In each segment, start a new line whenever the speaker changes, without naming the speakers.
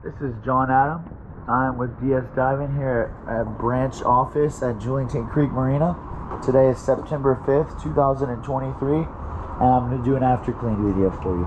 This is John Adam. I'm with DS Diving here at branch office at Julington Creek Marina. Today is September 5th, 2023, and I'm going to do an after clean video for you.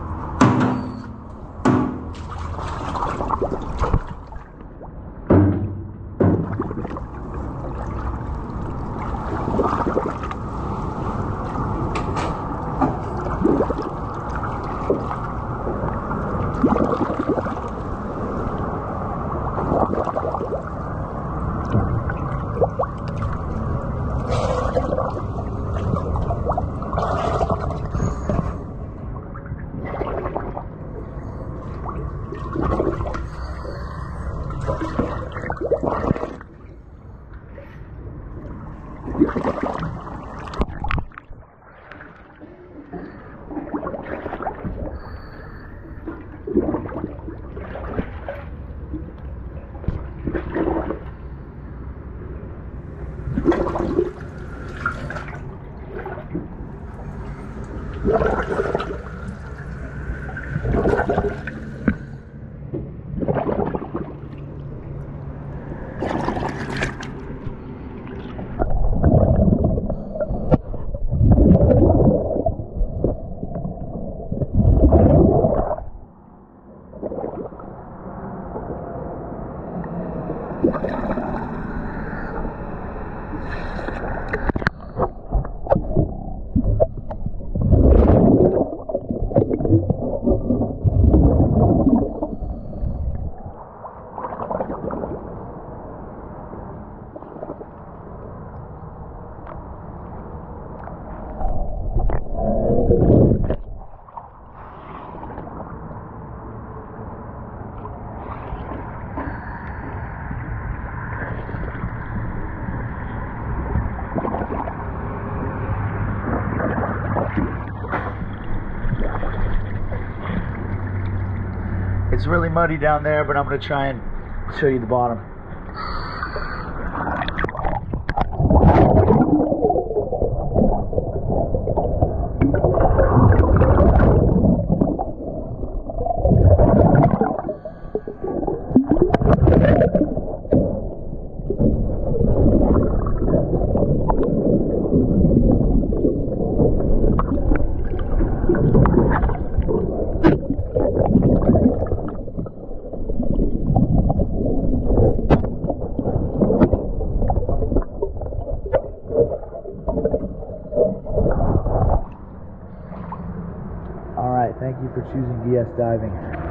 It's really muddy down there, but I'm going to try and show you the bottom. Thank you for choosing DS Diving.